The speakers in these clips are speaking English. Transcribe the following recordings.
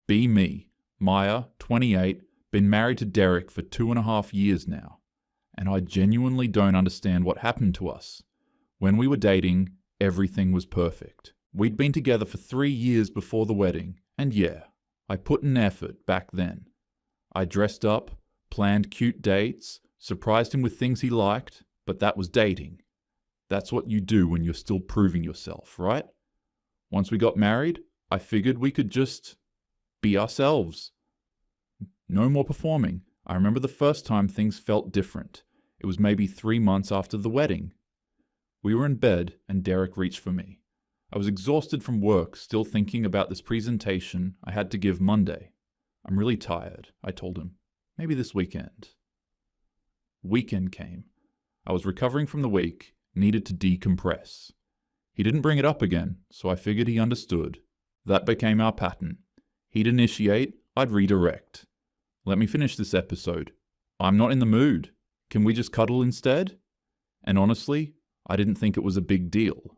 Be me, Maya, 28, been married to Derek for 2.5 years now, and I genuinely don't understand what happened to us. When we were dating, everything was perfect. We'd been together for 3 years before the wedding, and yeah, I put in effort back then. I dressed up, planned cute dates, surprised him with things he liked, but that was dating. That's what you do when you're still proving yourself, right? Once we got married, I figured we could just be ourselves. No more performing. I remember the first time things felt different. It was maybe 3 months after the wedding. We were in bed and Derek reached for me. I was exhausted from work, still thinking about this presentation I had to give Monday. I'm really tired, I told him. Maybe this weekend. Weekend came. I was recovering from the week, needed to decompress. He didn't bring it up again, so I figured he understood. That became our pattern. He'd initiate, I'd redirect. Let me finish this episode. I'm not in the mood. Can we just cuddle instead? And honestly, I didn't think it was a big deal.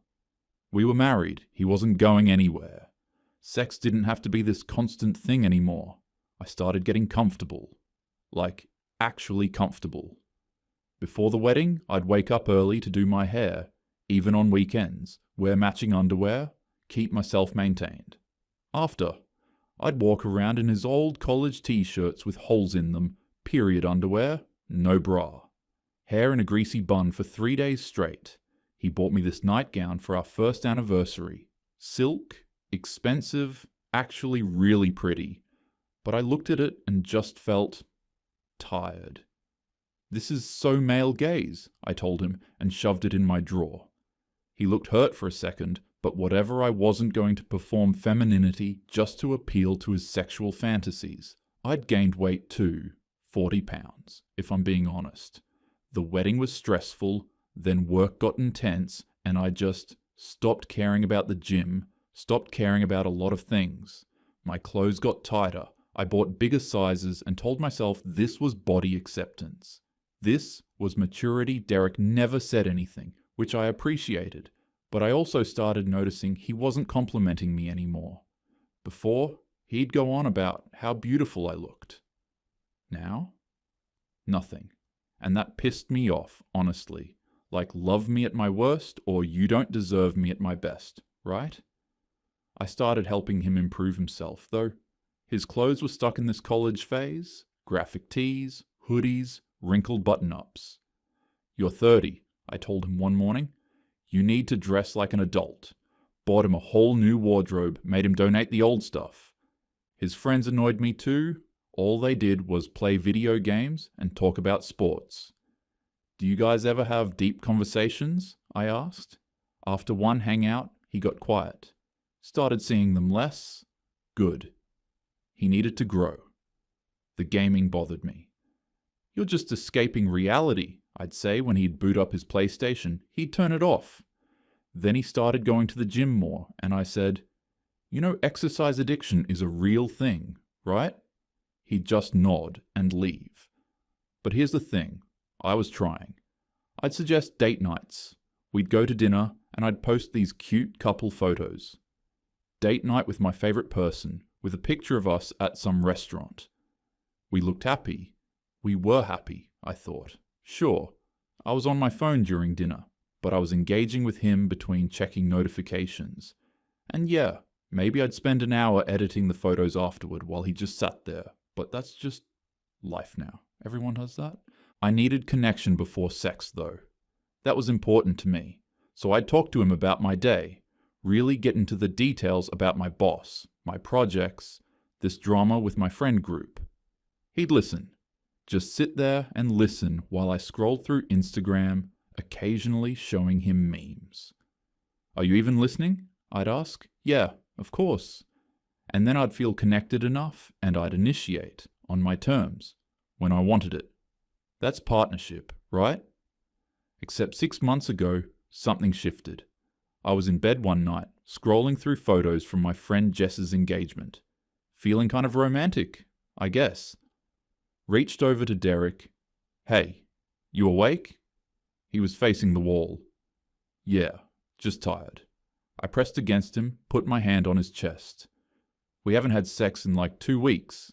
We were married. He wasn't going anywhere. Sex didn't have to be this constant thing anymore. I started getting comfortable. Like, actually comfortable. Before the wedding, I'd wake up early to do my hair, even on weekends, wear matching underwear, keep myself maintained. After, I'd walk around in his old college t-shirts with holes in them, period underwear, no bra. Hair in a greasy bun for 3 days straight. He bought me this nightgown for our first anniversary. Silk, expensive, actually really pretty. But I looked at it and just felt tired. This is so male gaze, I told him, and shoved it in my drawer. He looked hurt for a second, but whatever, I wasn't going to perform femininity just to appeal to his sexual fantasies. I'd gained weight too, 40 pounds, if I'm being honest. The wedding was stressful, then work got intense, and I just stopped caring about the gym, stopped caring about a lot of things. My clothes got tighter. I bought bigger sizes and told myself this was body acceptance. This was maturity. Derek never said anything, which I appreciated, but I also started noticing he wasn't complimenting me anymore. Before, he'd go on about how beautiful I looked. Now, nothing. And that pissed me off, honestly. Like, love me at my worst, or you don't deserve me at my best, right? I started helping him improve himself, though. His clothes were stuck in this college phase. Graphic tees, hoodies, wrinkled button-ups. You're 30, I told him one morning. You need to dress like an adult. Bought him a whole new wardrobe, made him donate the old stuff. His friends annoyed me too. All they did was play video games and talk about sports. Do you guys ever have deep conversations? I asked. After one hangout, he got quiet. Started seeing them less. Good. He needed to grow. The gaming bothered me. You're just escaping reality, I'd say when he'd boot up his PlayStation. He'd turn it off. Then he started going to the gym more, and I said, you know, exercise addiction is a real thing, right? He'd just nod and leave. But here's the thing. I was trying. I'd suggest date nights. We'd go to dinner, and I'd post these cute couple photos. Date night with my favorite person, with a picture of us at some restaurant. We looked happy. We were happy, I thought. Sure, I was on my phone during dinner, but I was engaging with him between checking notifications. And yeah, maybe I'd spend an hour editing the photos afterward while he just sat there, but that's just life now. Everyone does that. I needed connection before sex, though. That was important to me, so I'd talk to him about my day, really get into the details about my boss, my projects, this drama with my friend group. He'd listen. Just sit there and listen while I scrolled through Instagram, occasionally showing him memes. Are you even listening? I'd ask. Yeah, of course. And then I'd feel connected enough, and I'd initiate, on my terms, when I wanted it. That's partnership, right? Except 6 months ago, something shifted. I was in bed one night, scrolling through photos from my friend Jess's engagement. Feeling kind of romantic, I guess. Reached over to Derek. Hey, you awake? He was facing the wall. Yeah, just tired. I pressed against him, put my hand on his chest. We haven't had sex in like 2 weeks.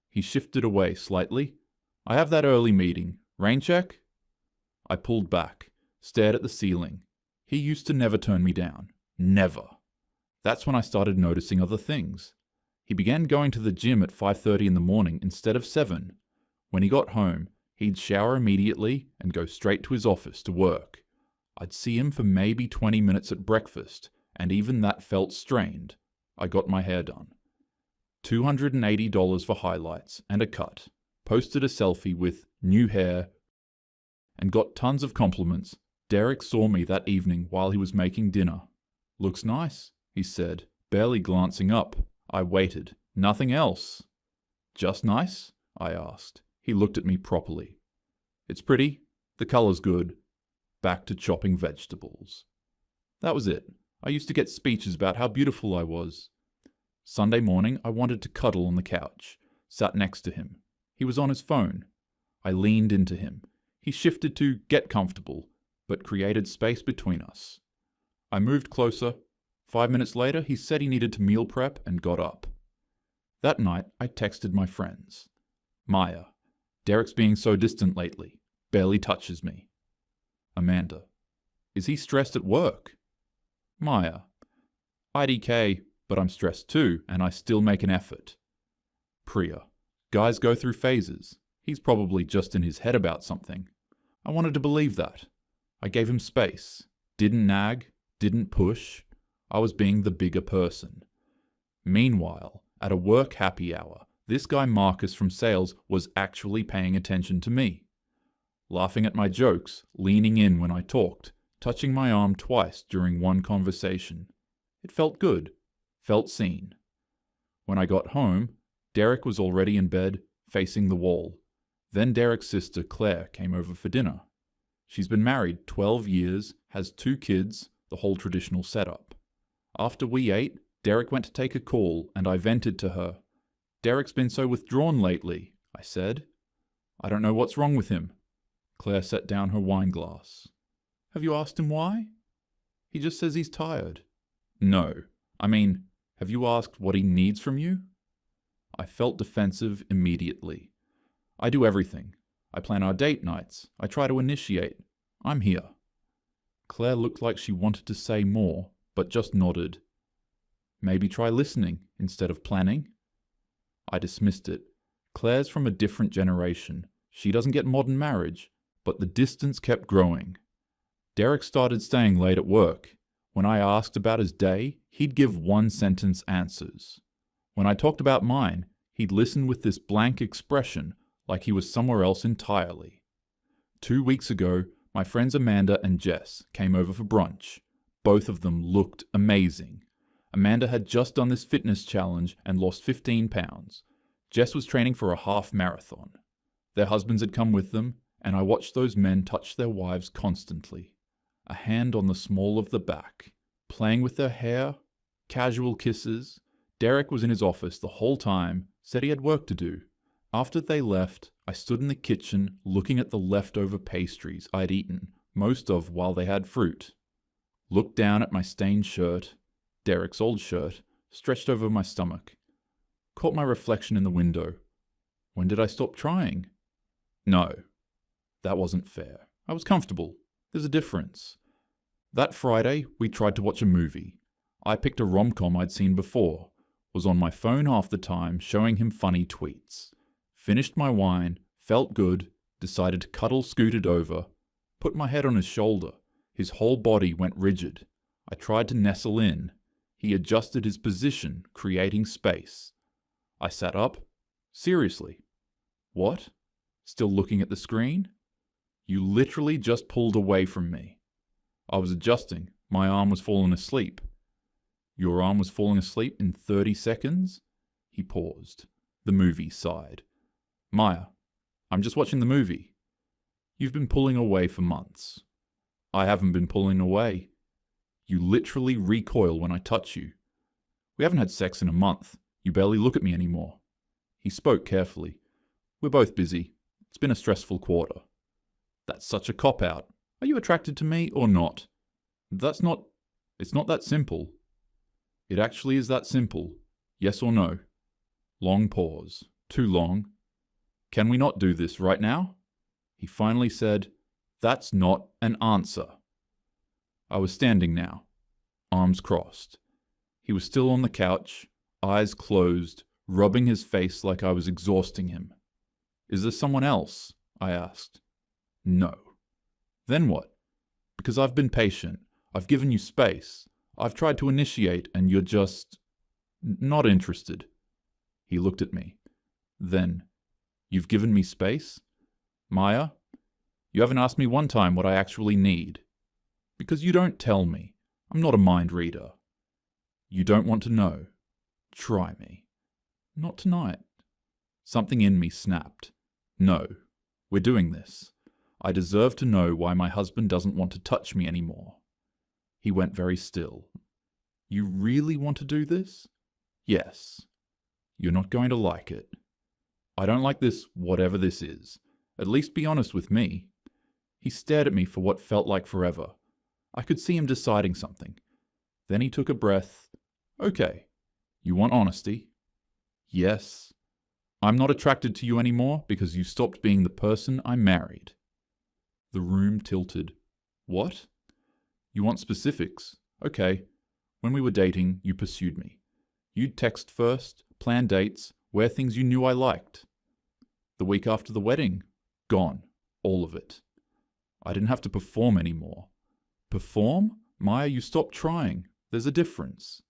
He shifted away slightly. I have that early meeting. Rain check? I pulled back, stared at the ceiling. He used to never turn me down. Never. That's when I started noticing other things. He began going to the gym at 5:30 in the morning instead of 7. When he got home, he'd shower immediately and go straight to his office to work. I'd see him for maybe 20 minutes at breakfast, and even that felt strained. I got my hair done. $280 for highlights and a cut. Posted a selfie with new hair and got tons of compliments. Derek saw me that evening while he was making dinner. Looks nice, he said, barely glancing up. I waited. Nothing else. Just nice? I asked. He looked at me properly. It's pretty. The color's good. Back to chopping vegetables. That was it. I used to get speeches about how beautiful I was. Sunday morning, I wanted to cuddle on the couch. Sat next to him. He was on his phone. I leaned into him. He shifted to get comfortable, but created space between us. I moved closer. 5 minutes later, he said he needed to meal prep and got up. That night, I texted my friends. Maya, Derek's being so distant lately. Barely touches me. Amanda, is he stressed at work? Maya, IDK, but I'm stressed too, and I still make an effort. Priya, guys go through phases. He's probably just in his head about something. I wanted to believe that. I gave him space. Didn't nag, didn't push. I was being the bigger person. Meanwhile, at a work happy hour, this guy Marcus from sales was actually paying attention to me. Laughing at my jokes, leaning in when I talked, touching my arm twice during one conversation. It felt good. Felt seen. When I got home, Derek was already in bed, facing the wall. Then Derek's sister Claire came over for dinner. She's been married 12 years, has 2 kids, the whole traditional setup. After we ate, Derek went to take a call and I vented to her. Derek's been so withdrawn lately, I said. I don't know what's wrong with him. Claire set down her wine glass. Have you asked him why? He just says he's tired. No. I mean, have you asked what he needs from you? I felt defensive immediately. I do everything. I plan our date nights. I try to initiate. I'm here. Claire looked like she wanted to say more, but just nodded. Maybe try listening instead of planning? I dismissed it. Claire's from a different generation. She doesn't get modern marriage, but the distance kept growing. Derek started staying late at work. When I asked about his day, he'd give one-sentence answers. When I talked about mine, he'd listen with this blank expression, like he was somewhere else entirely. 2 weeks ago, my friends Amanda and Jess came over for brunch. Both of them looked amazing. Amanda had just done this fitness challenge and lost 15 pounds. Jess was training for a half marathon. Their husbands had come with them, and I watched those men touch their wives constantly. A hand on the small of the back, playing with their hair, casual kisses. Derek was in his office the whole time, said he had work to do. After they left, I stood in the kitchen looking at the leftover pastries I'd eaten, most of while they had fruit. Looked down at my stained shirt, Derek's old shirt, stretched over my stomach. Caught my reflection in the window. When did I stop trying? No, that wasn't fair. I was comfortable. There's a difference. That Friday, we tried to watch a movie. I picked a rom-com I'd seen before, was on my phone half the time showing him funny tweets. Finished my wine, felt good, decided to cuddle Scooted over, put my head on his shoulder. His whole body went rigid. I tried to nestle in. He adjusted his position, creating space. I sat up. Seriously. What? Still looking at the screen? You literally just pulled away from me. I was adjusting. My arm was falling asleep. Your arm was falling asleep in 30 seconds? He paused. The movie sighed. Maya, I'm just watching the movie. You've been pulling away for months. I haven't been pulling away. You literally recoil when I touch you. We haven't had sex in a month. You barely look at me anymore. He spoke carefully. We're both busy. It's been a stressful quarter. That's such a cop-out. Are you attracted to me or not? It's not that simple. It actually is that simple. Yes or no? Long pause. Too long. Can we not do this right now? He finally said, That's not an answer. I was standing now, arms crossed. He was still on the couch, eyes closed, rubbing his face like I was exhausting him. Is there someone else? I asked. No. Then what? Because I've been patient. I've given you space. I've tried to initiate and you're just not interested. He looked at me. Then, you've given me space? Maya, you haven't asked me one time what I actually need. Because you don't tell me. I'm not a mind reader. You don't want to know. Try me. Not tonight. Something in me snapped. No, we're doing this. I deserve to know why my husband doesn't want to touch me anymore. He went very still. You really want to do this? Yes. You're not going to like it. I don't like this, whatever this is. At least be honest with me. He stared at me for what felt like forever. I could see him deciding something. Then he took a breath. Okay. You want honesty? Yes. I'm not attracted to you anymore because you stopped being the person I married. The room tilted. What? You want specifics? Okay. When we were dating, you pursued me. You'd text first, plan dates, wear things you knew I liked. The week after the wedding, gone. All of it. I didn't have to perform anymore. Perform? Maya, you stopped trying. There's a difference.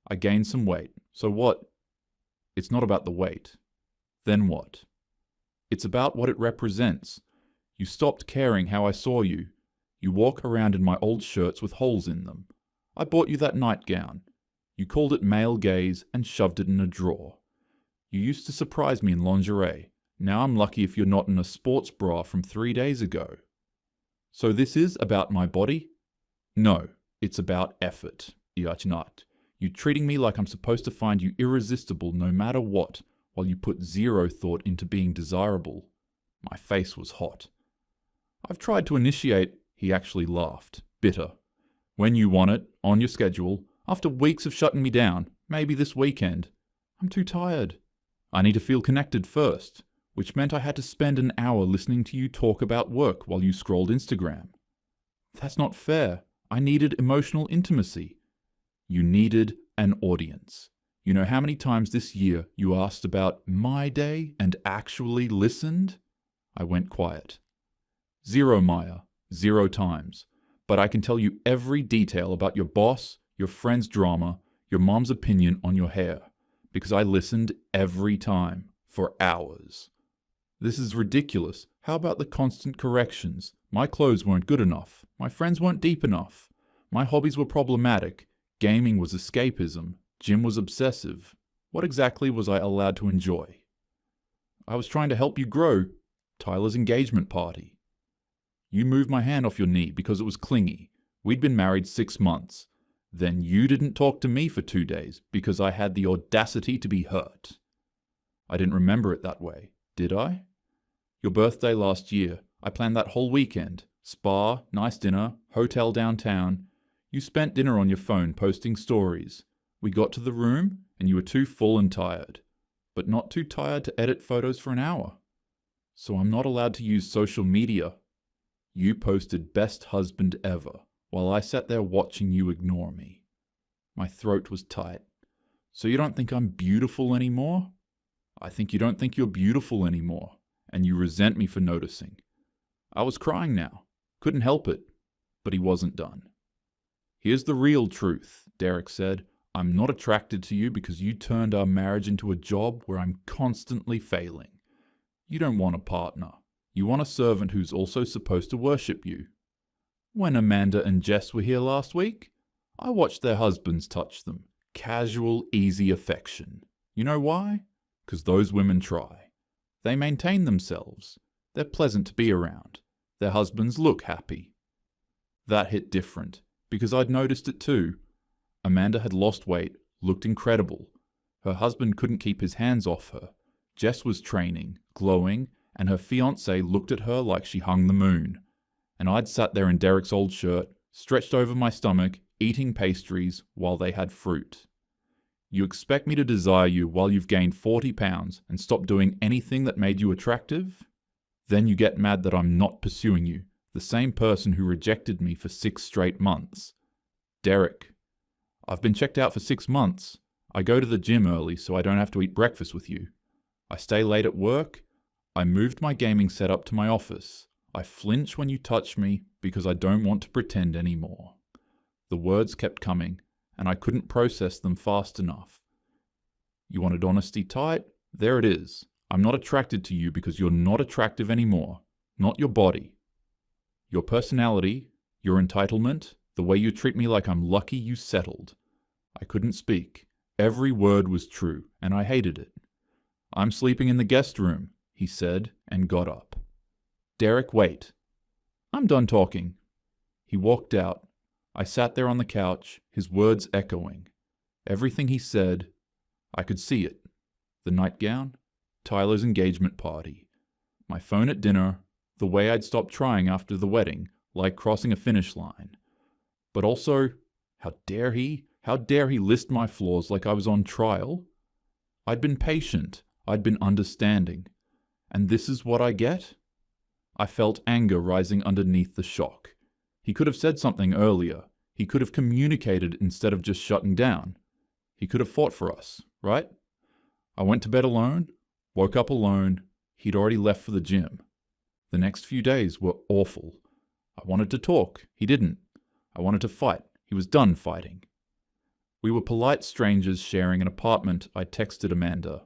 I gained some weight. So what? It's not about the weight. Then what? It's about what it represents. You stopped caring how I saw you. You walk around in my old shirts with holes in them. I bought you that nightgown. You called it male gaze and shoved it in a drawer. You used to surprise me in lingerie. Now I'm lucky if you're not in a sports bra from 3 days ago. So this is about my body? No, it's about effort, Iachnat. You treating me like I'm supposed to find you irresistible no matter what, while you put zero thought into being desirable. My face was hot. I've tried to initiate, he actually laughed, bitter. When you want it, on your schedule, after weeks of shutting me down, maybe this weekend. I'm too tired. I need to feel connected first, which meant I had to spend an hour listening to you talk about work while you scrolled Instagram. That's not fair. I needed emotional intimacy. You needed an audience. You know how many times this year you asked about my day and actually listened? I went quiet. 0, Maya. 0 times. But I can tell you every detail about your boss, your friend's drama, your mom's opinion on your hair, because I listened every time, for hours. This is ridiculous. How about the constant corrections? My clothes weren't good enough. My friends weren't deep enough. My hobbies were problematic. Gaming was escapism. Gym was obsessive. What exactly was I allowed to enjoy? I was trying to help you grow. Tyler's engagement party. You moved my hand off your knee because it was clingy. We'd been married 6 months. Then you didn't talk to me for 2 days because I had the audacity to be hurt. I didn't remember it that way, did I? Your birthday last year, I planned that whole weekend. Spa, nice dinner, hotel downtown. You spent dinner on your phone posting stories. We got to the room and you were too full and tired, but not too tired to edit photos for an hour. So I'm not allowed to use social media. You posted best husband ever, while I sat there watching you ignore me. My throat was tight. So you don't think I'm beautiful anymore? I think you don't think you're beautiful anymore, and you resent me for noticing. I was crying now. Couldn't help it. But he wasn't done. Here's the real truth, Derek said. I'm not attracted to you because you turned our marriage into a job where I'm constantly failing. You don't want a partner. You want a servant who's also supposed to worship you. When Amanda and Jess were here last week, I watched their husbands touch them. Casual, easy affection. You know why? Because those women try. They maintain themselves. They're pleasant to be around. Their husbands look happy. That hit different, because I'd noticed it too. Amanda had lost weight, looked incredible. Her husband couldn't keep his hands off her. Jess was training, glowing, and her fiancé looked at her like she hung the moon. And I'd sat there in Derek's old shirt, stretched over my stomach, eating pastries while they had fruit. You expect me to desire you while you've gained 40 pounds and stop doing anything that made you attractive? Then you get mad that I'm not pursuing you, the same person who rejected me for 6 straight months. Derek, I've been checked out for 6 months. I go to the gym early so I don't have to eat breakfast with you. I stay late at work. I moved my gaming setup to my office. I flinch when you touch me because I don't want to pretend anymore. The words kept coming, and I couldn't process them fast enough. You wanted honesty tight? There it is. I'm not attracted to you because you're not attractive anymore. Not your body. Your personality, your entitlement, the way you treat me like I'm lucky you settled. I couldn't speak. Every word was true, and I hated it. I'm sleeping in the guest room, he said, and got up. Derek, wait. I'm done talking. He walked out. I sat there on the couch, his words echoing. Everything he said, I could see it. The nightgown, Tyler's engagement party, my phone at dinner, the way I'd stopped trying after the wedding, like crossing a finish line. But also, how dare he list my flaws like I was on trial? I'd been patient, I'd been understanding. And this is what I get? I felt anger rising underneath the shock. He could have said something earlier. He could have communicated instead of just shutting down. He could have fought for us, right? I went to bed alone, woke up alone. He'd already left for the gym. The next few days were awful. I wanted to talk. He didn't. I wanted to fight. He was done fighting. We were polite strangers sharing an apartment. I texted Amanda.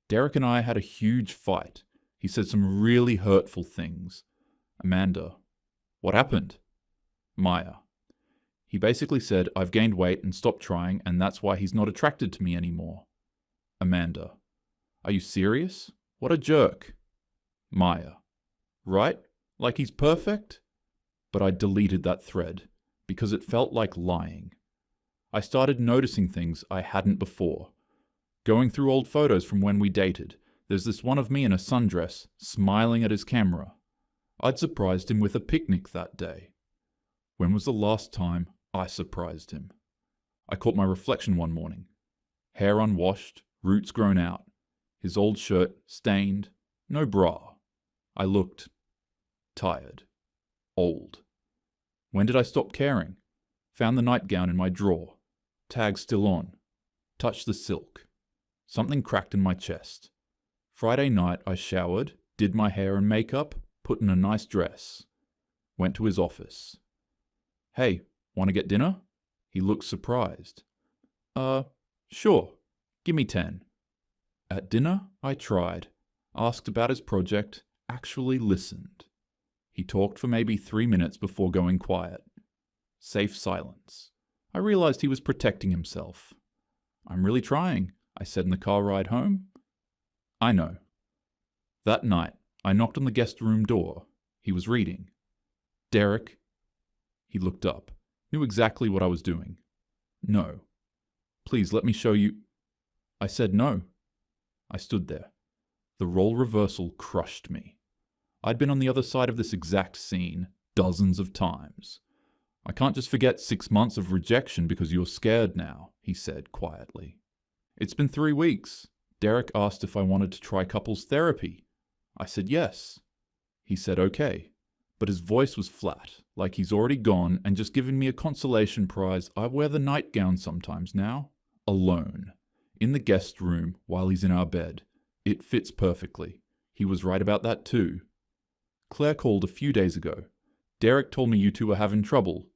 Derek and I had a huge fight. He said some really hurtful things. Amanda. What happened? Maya. He basically said I've gained weight and stopped trying and that's why he's not attracted to me anymore. Amanda. Are you serious? What a jerk. Maya. Right? Like he's perfect? But I deleted that thread because it felt like lying. I started noticing things I hadn't before. Going through old photos from when we dated, there's this one of me in a sundress, smiling at his camera. I'd surprised him with a picnic that day. When was the last time I surprised him? I caught my reflection one morning. Hair unwashed, roots grown out, his old shirt stained, no bra. I looked tired, old. When did I stop caring? Found the nightgown in my drawer, tag still on, touched the silk. Something cracked in my chest. Friday night I showered, did my hair and makeup, put in a nice dress. Went to his office. Hey, want to get dinner? He looked surprised. Sure. Give me 10. At dinner, I tried, asked about his project, actually listened. He talked for maybe 3 minutes before going quiet. Safe silence. I realized he was protecting himself. I'm really trying, I said in the car ride home. I know. That night, I knocked on the guest room door. He was reading. Derek. He looked up, knew exactly what I was doing. No. Please let me show you. I said no. I stood there. The role reversal crushed me. I'd been on the other side of this exact scene dozens of times. I can't just forget 6 months of rejection because you're scared now, he said quietly. It's been 3 weeks. Derek asked if I wanted to try couples therapy. I said yes. He said okay, but his voice was flat, like he's already gone and just given me a consolation prize. I wear the nightgown sometimes now, alone, in the guest room while he's in our bed. It fits perfectly. He was right about that too. Claire called a few days ago. Derek told me you two were having trouble.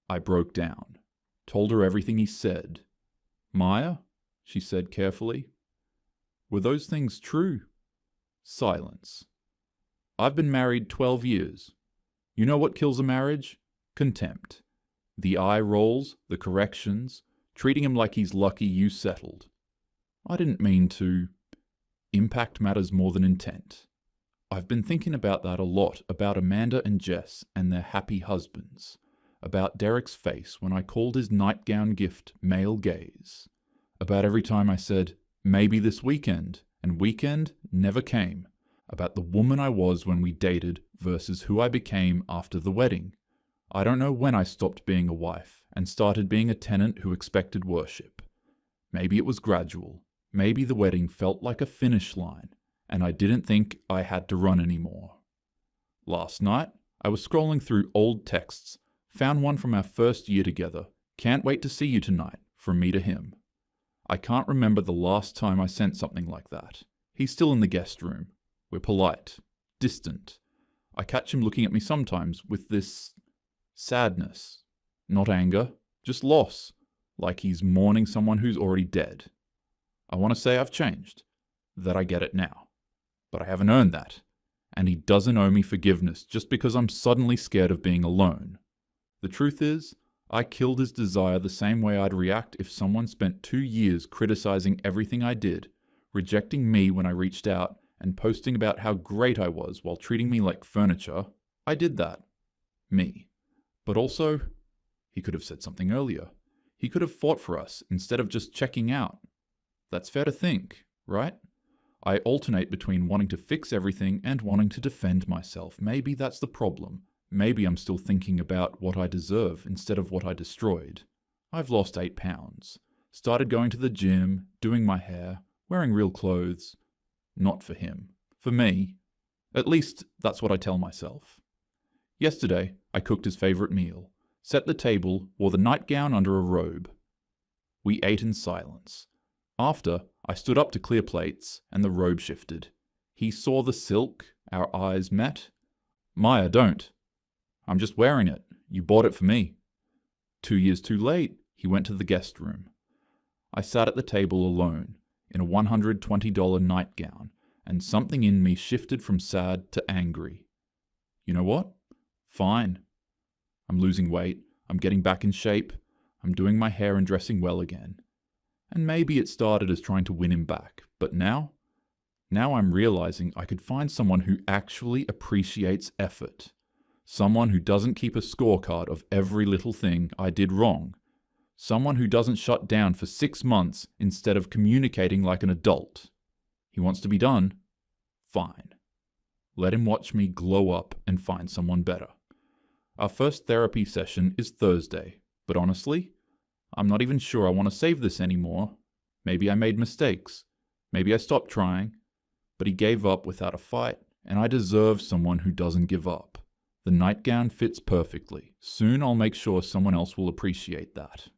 I broke down. Told her everything he said. Maya? She said carefully. Were those things true? Silence. I've been married 12 years. You know what kills a marriage? Contempt. The eye rolls, the corrections, treating him like he's lucky you settled. I didn't mean to. Impact matters more than intent. I've been thinking about that a lot, about Amanda and Jess and their happy husbands, about Derek's face when I called his nightgown gift male gaze, about every time I said, maybe this weekend, and weekend never came, about the woman I was when we dated versus who I became after the wedding. I don't know when I stopped being a wife and started being a tenant who expected worship. Maybe it was gradual. Maybe the wedding felt like a finish line, and I didn't think I had to run anymore. Last night, I was scrolling through old texts, found one from our first year together. Can't wait to see you tonight, from me to him. I can't remember the last time I sent something like that. He's still in the guest room. We're polite, distant. I catch him looking at me sometimes with this sadness. Not anger, just loss, like he's mourning someone who's already dead. I want to say I've changed, that I get it now. But I haven't earned that. And he doesn't owe me forgiveness just because I'm suddenly scared of being alone. The truth is, I killed his desire the same way I'd react if someone spent 2 years criticizing everything I did, rejecting me when I reached out, and posting about how great I was while treating me like furniture. I did that. Me. But also, he could have said something earlier. He could have fought for us instead of just checking out. That's fair to think, right? I alternate between wanting to fix everything and wanting to defend myself. Maybe that's the problem. Maybe I'm still thinking about what I deserve instead of what I destroyed. I've lost 8 pounds. Started going to the gym, doing my hair, wearing real clothes. Not for him. For me. At least, that's what I tell myself. Yesterday, I cooked his favourite meal, set the table, wore the nightgown under a robe. We ate in silence. After, I stood up to clear plates, and the robe shifted. He saw the silk, our eyes met. Maya, don't. I'm just wearing it. You bought it for me. 2 years too late, he went to the guest room. I sat at the table alone, in a $120 nightgown, and something in me shifted from sad to angry. You know what? Fine. I'm losing weight, I'm getting back in shape, I'm doing my hair and dressing well again. And maybe it started as trying to win him back, but now I'm realizing I could find someone who actually appreciates effort. Someone who doesn't keep a scorecard of every little thing I did wrong. Someone who doesn't shut down for 6 months instead of communicating like an adult. He wants to be done? Fine. Let him watch me glow up and find someone better. Our first therapy session is Thursday, but honestly, I'm not even sure I want to save this anymore. Maybe I made mistakes. Maybe I stopped trying. But he gave up without a fight, and I deserve someone who doesn't give up. The nightgown fits perfectly. Soon I'll make sure someone else will appreciate that.